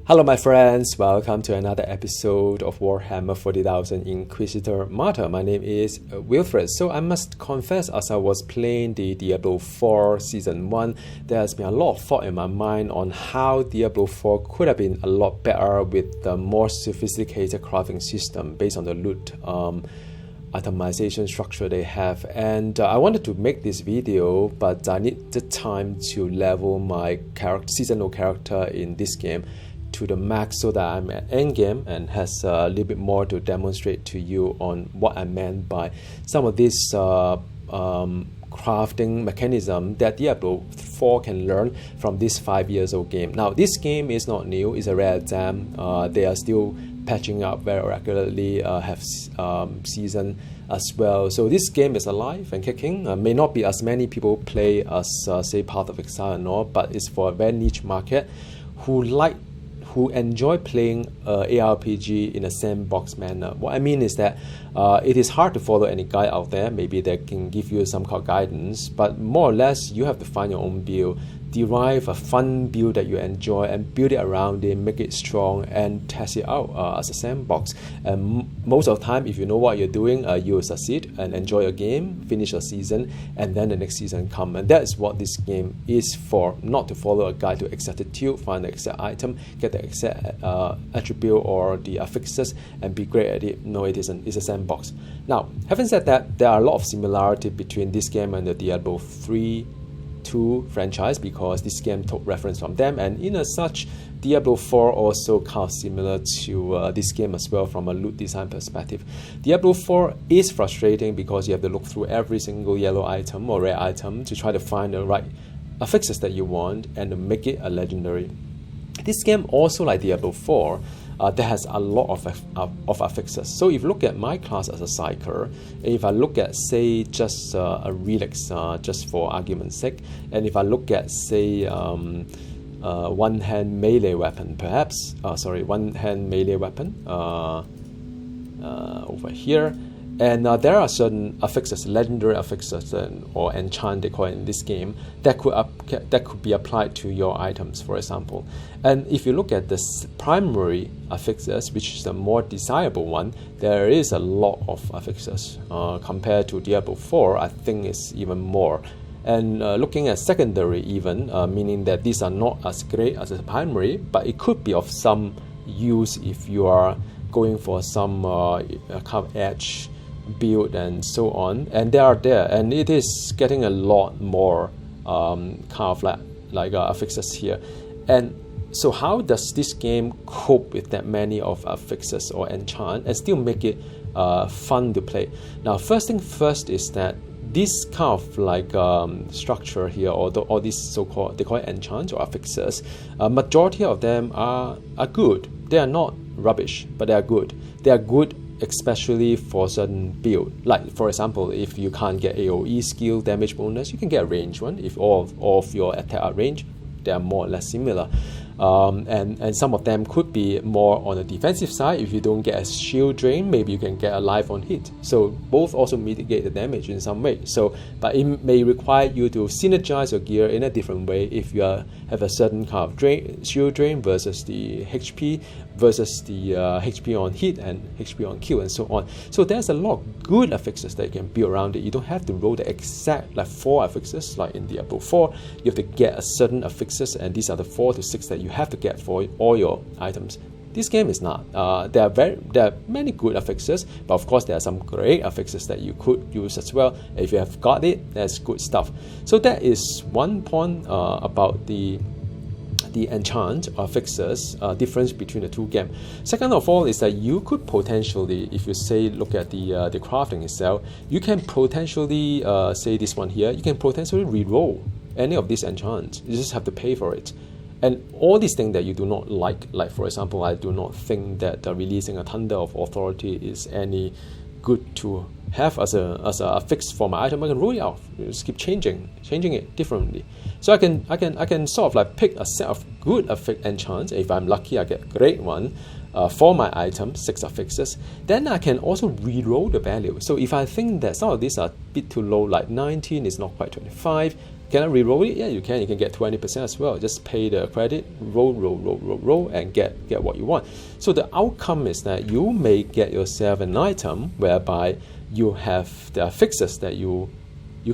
Hello my friends, welcome to another episode of Warhammer 40,000 Inquisitor Martyr. My name is Wilfred. So I must confess, as I was playing the Diablo 4 Season 1, there's been a lot of thought in my mind on how Diablo 4 could have been a lot better with the more sophisticated crafting system based on the loot itemization structure they have. And I wanted to make this video, but I need the time to level my seasonal character in this game to the max so that I'm at endgame and has a little bit more to demonstrate to you on what I meant by some of this crafting mechanism that Diablo 4 can learn from this 5 years old game. Now this game is not new, it's a rare exam. They are still patching up very regularly, have season as well. So this game is alive and kicking. May not be as many people play as say Path of Exile and all, but it's for a very niche market who enjoy playing ARPG in a sandbox manner. What I mean is that it is hard to follow any guide out there. Maybe they can give you some kind of guidance, but more or less you have to find your own build, derive a fun build that you enjoy and build it around it, make it strong and test it out as a sandbox. And most of the time, if you know what you're doing, you will succeed and enjoy your game, finish a season, and then the next season come. And that is what this game is for, not to follow a guide to exactitude, find the exact item, get the exact attribute or the affixes and be great at it. No, it isn't. It's a sandbox. Now, having said that, there are a lot of similarity between this game and the Diablo 3 2 franchise because this game took reference from them, and in as such Diablo 4 also kind of similar to this game as well from a loot design perspective. Diablo 4 is frustrating because you have to look through every single yellow item or rare item to try to find the right affixes that you want and to make it a legendary. This game also, like Diablo 4, that has a lot of affixes. So if you look at my class as a psyker, if I look at say just a relics, just for argument's sake, and if I look at say one-hand melee weapon, perhaps one-hand melee weapon over here, and there are certain affixes, legendary affixes or enchant they call it in this game, that could be applied to your items, for example. And if you look at the primary affixes, which is the more desirable one, there is a lot of affixes. Compared to Diablo 4, I think it's even more. And looking at secondary even, meaning that these are not as great as the primary, but it could be of some use if you are going for some kind of edge build and so on, and they are there, and it is getting a lot more kind of like affixes here. And so how does this game cope with that many of affixes or enchant and still make it fun to play? Now, first thing first is that this kind of like structure here, or all these so-called, they call it enchant or affixes, majority of them are good. They are not rubbish, but they are good. They are good especially for certain build. Like for example, if you can't get AoE skill damage bonus, you can get a range one. If all of your attack are range, they are more or less similar. And some of them could be more on the defensive side. If you don't get a shield drain, maybe you can get a life on hit. So both also mitigate the damage in some way. So, but it may require you to synergize your gear in a different way if you have a certain kind of shield drain versus the HP versus the HP on hit and HP on kill and so on. So there's a lot of good affixes that you can build around it. You don't have to roll the exact like 4 affixes like in Diablo 4. You have to get a certain affixes, and these are the 4 to 6 that you have to get for all your items. This game is not. There are many good affixes, but of course there are some great affixes that you could use as well. If you have got it, that's good stuff. So that is one point about the enchant or affixes difference between the two games. Second of all is that you could potentially, if you say look at the crafting itself, you can potentially say this one here, you can potentially re-roll any of these enchants. You just have to pay for it. And all these things that you do not like for example, I do not think that releasing a Thunder of Authority is any good to have as a fix for my item. I can roll it out, just keep changing it differently. So I can sort of like pick a set of good enchants. If I'm lucky, I get a great one for my item, 6 affixes. Then I can also reroll the value. So if I think that some of these are a bit too low, like 19 is not quite 25, Can I re-roll it? Yeah, you can. You can get 20% as well. Just pay the credit, roll, and get what you want. So the outcome is that you may get yourself an item whereby you have the affixes that you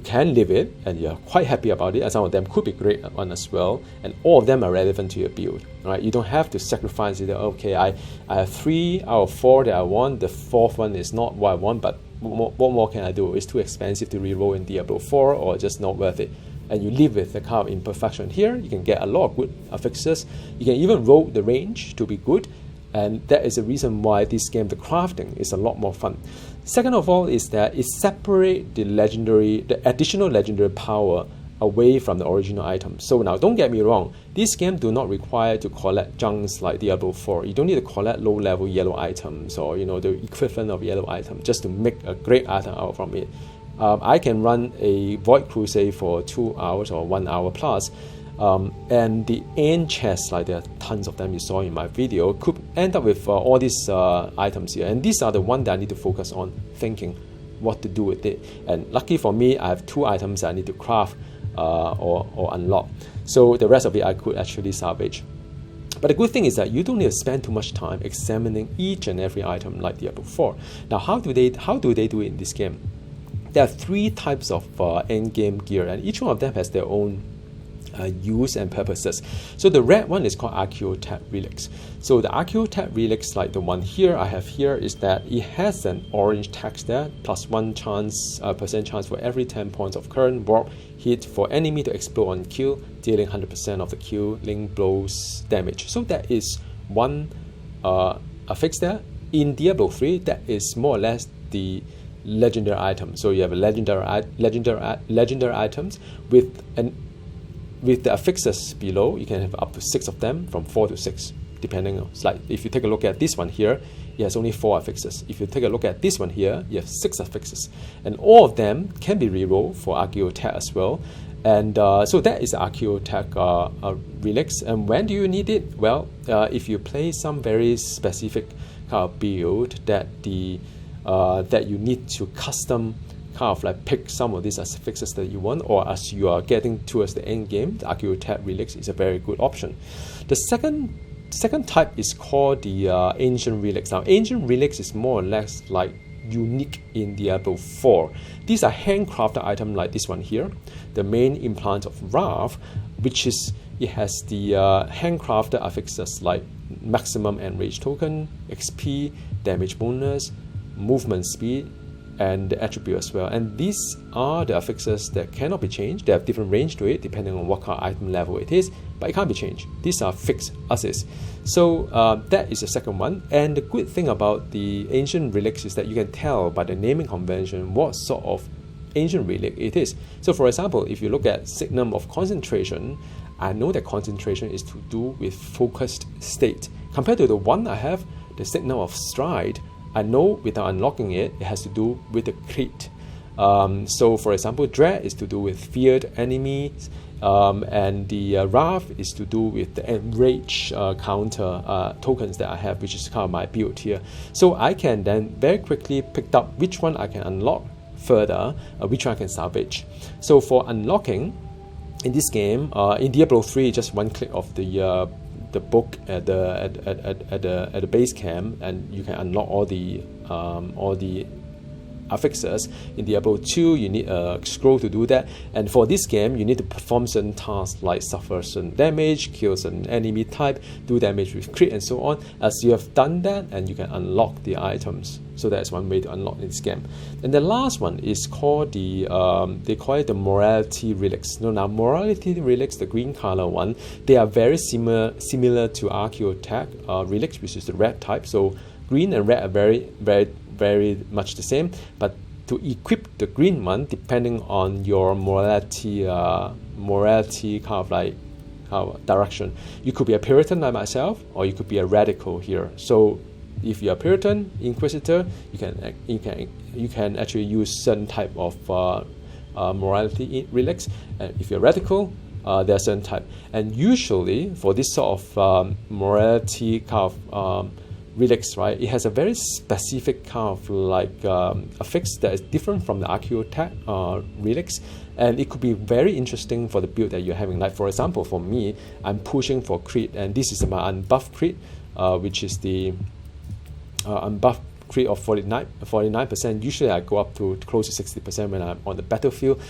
can live it, and you're quite happy about it, and some of them could be great one as well, and all of them are relevant to your build, right? You don't have to sacrifice it. Okay, I have 3 out of 4 that I want, the 4th one is not what I want, but what more can I do? It's too expensive to reroll in Diablo 4, or just not worth it. And you live with the kind of imperfection here. You can get a lot of good affixes. You can even roll the range to be good, and that is the reason why this game, the crafting, is a lot more fun. Second of all is that it separates the additional legendary power away from the original item. So now, don't get me wrong, this game do not require to collect junks like Diablo 4. You don't need to collect low-level yellow items, or the equivalent of yellow item, just to make a great item out from it. I can run a Void Crusade for 2 hours or 1 hour plus, and the end chests, like there are tons of them you saw in my video, could end up with all these items here, and these are the ones that I need to focus on thinking what to do with it. And lucky for me, I have 2 items that I need to craft or unlock, so the rest of it I could actually salvage. But the good thing is that you don't need to spend too much time examining each and every item like Diablo 4. Now, how do they do it in this game? There are 3 types of end game gear, and each one of them has their own use and purposes. So the red one is called Archaeotech Relics. So the Archaeotech Relics, like the one here I have here, is that it has an orange text there, +1% chance for every 10 points of current warp hit for enemy to explode on kill, dealing 100% of the killing blows damage. So that is one affix there. In Diablo 3, that is more or less the legendary item. So you have a legendary items with the affixes below. You can have up to 6 of them, from 4 to 6, depending on. Like if you take a look at this one here, it has only 4 affixes. If you take a look at this one here, you have 6 affixes, and all of them can be rerolled for Archaeotech as well. And so that is Archaeotech Relics. And when do you need it? Well, if you play some very specific kind of build that that you need to custom kind of like pick some of these affixes that you want, or as you are getting towards the end game, the Archaeotech Relics is a very good option. The second type is called the Ancient Relics. Now, Ancient Relics is more or less like unique in Diablo 4. These are handcrafted items like this one here, the main implant of Wrath, which is, it has the handcrafted affixes like maximum enrage token, XP, damage bonus, movement speed, and the attribute as well. And these are the affixes that cannot be changed. They have different range to it depending on what kind of item level it is, but it can't be changed. These are fixed as is. So that is the second one. And the good thing about the Ancient Relics is that you can tell by the naming convention what sort of ancient relic it is. So for example, if you look at Signum of Concentration, I know that concentration is to do with focused state. Compared to the one I have, the Signum of Stride, I know without unlocking it, it has to do with the crit. So for example, Dread is to do with feared enemies, and the Wrath is to do with the enrage counter tokens that I have, which is kind of my build here. So I can then very quickly pick up which one I can unlock further, which one I can salvage. So for unlocking, in this game, in Diablo 3, just one click of the book at the base camp, and you can unlock all the affixes. In Diablo 2, you need a scroll to do that, and for this game you need to perform certain tasks like suffer certain damage, kill certain enemy type, do damage with crit, and so on. As you have done that, and you can unlock the items. So that's one way to unlock this game. And the last one is called the they call it the Morality Relics. Now Morality Relics, the green color one, they are very similar to Archaeotech Relics, which is the red type. So green and red are very much the same, but to equip the green one, depending on your morality kind of like direction, you could be a Puritan like myself, or you could be a radical here. So if you're a Puritan Inquisitor, you can actually use certain type of morality relics, and if you're radical, there are certain type. And usually for this sort of morality kind of relics, right, it has a very specific kind of like affix that is different from the Archaeotech relics, And it could be very interesting for the build that you're having. Like for example, for me, I'm pushing for crit, and this is my unbuffed crit, which is the unbuffed crit of 49%. Usually I go up to close to 60% when I'm on the battlefield.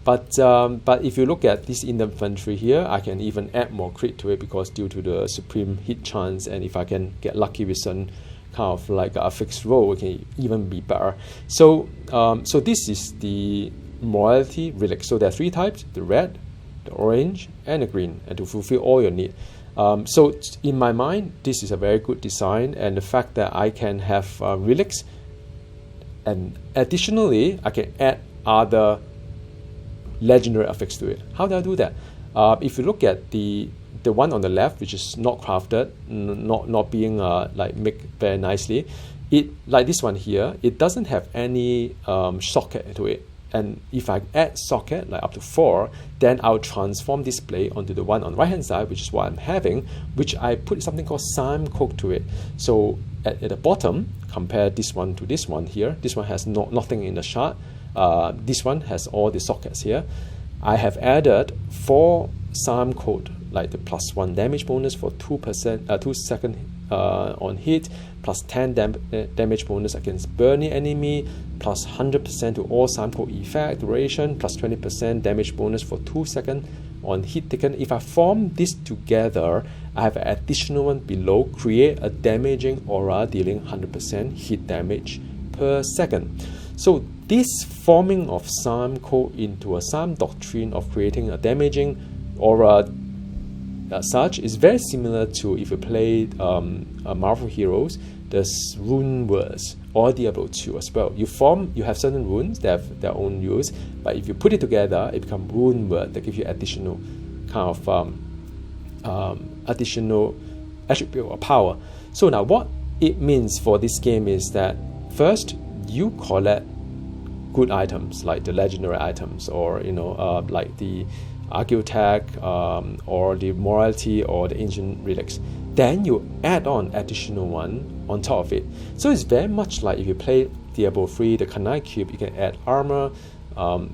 But if you look at this in the infantry here, I can even add more crit to it, because due to the supreme hit chance, and if I can get lucky with some kind of like a fixed roll, it can even be better. So so this is the morality relic. So there are 3 types: the red, the orange, and the green, and to fulfill all your need. So in my mind, this is a very good design, and the fact that I can have relics, and additionally I can add other legendary affix to it. How do I do that? If you look at the one on the left, which is not crafted, not being like made very nicely, it like this one here, it doesn't have any socket to it. And if I add socket like up to 4, then I'll transform this blade onto the one on the right hand side, which is what I'm having, which I put something called Sim Coke to it. So at the bottom, compare this one to this one here. This one has nothing in the shard. This one has all the sockets here. I have added 4 Sim Code, like the +1 damage bonus for 2 second on hit, plus 10 damage bonus against burning enemy, plus 100% to all Sim Code effect duration, plus 20% damage bonus for 2 seconds on hit taken. If I form this together, I have an additional one below: create a damaging aura dealing 100% hit damage per second. So this forming of Sim Code into a Sim doctrine of creating a damaging aura such is very similar to if you play Marvel Heroes, there's rune words, or Diablo 2 as well. You have certain runes that have their own use, but if you put it together, it becomes rune word that give you additional kind of additional attribute or power. So now what it means for this game is that first you collect good items like the legendary items, or like the Archeotech, or the morality, or the ancient relics. Then you add on additional one on top of it. So it's very much like if you play Diablo 3, the Kanai Cube, you can add armor,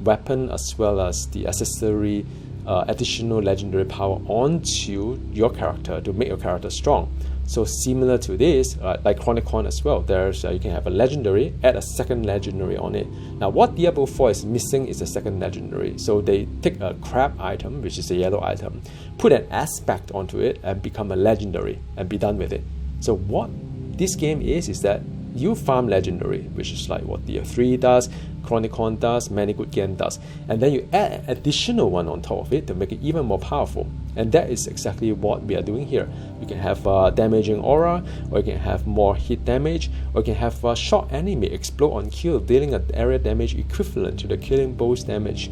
weapon, as well as the accessory, additional legendary power onto your character to make your character strong. So similar to this, like Chronicon as well, there's you can have a legendary, add a second legendary on it. Now what Diablo 4 is missing is a second legendary. So they take a crab item, which is a yellow item, put an aspect onto it, and become a legendary, and be done with it. So what this game is that you farm legendary, which is like what Diablo 3 does, Chronicon does, many good game does, and then you add an additional one on top of it to make it even more powerful. And that is exactly what we are doing here. You can have damaging aura, or you can have more hit damage, or you can have a short enemy explode on kill, dealing an area damage equivalent to the killing blows damage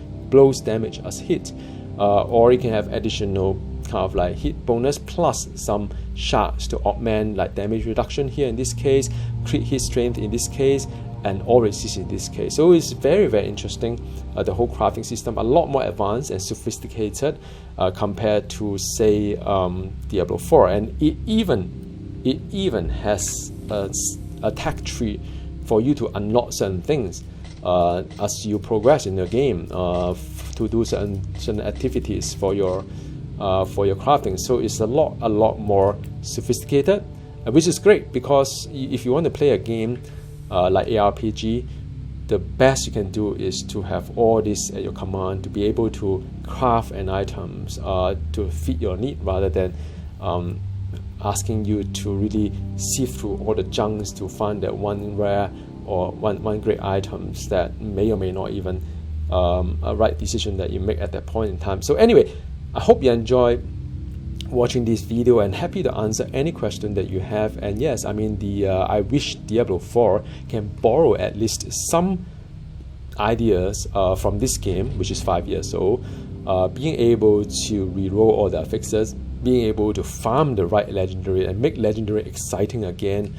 as hit, or you can have additional kind of like hit bonus plus some shards to augment like damage reduction here in this case, crit hit strength in this case, and all resist in this case. So it's very, very interesting. The whole crafting system a lot more advanced and sophisticated compared to say Diablo 4, and it even has a tech tree for you to unlock certain things as you progress in the game to do certain activities for your crafting. So it's a lot more sophisticated, which is great, because if you want to play a game like ARPG, the best you can do is to have all this at your command, to be able to craft an items to fit your need, rather than asking you to really sift through all the junks to find that one rare or one great items that may or may not even a right decision that you make at that point in time. So anyway, I hope you enjoy watching this video, and happy to answer any question that you have. And yes, I mean I wish Diablo 4 can borrow at least some ideas from this game, which is 5 years old, being able to reroll all the affixes, being able to farm the right legendary and make legendary exciting again,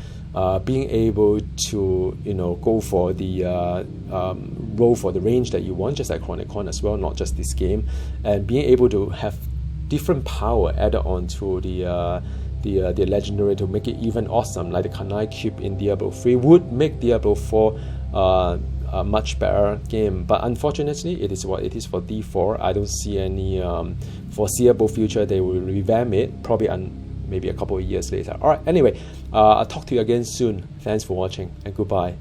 being able to go for the roll for the range that you want, just like Chronicon as well, not just this game, and being able to have different power added onto the legendary to make it even awesome, like the Kanai Cube in Diablo 3 would make Diablo 4 a much better game. But unfortunately, it is what it is for D4. I don't see any foreseeable future they will revamp it, probably maybe a couple of years later. All right, anyway, I'll talk to you again soon. Thanks for watching, and goodbye.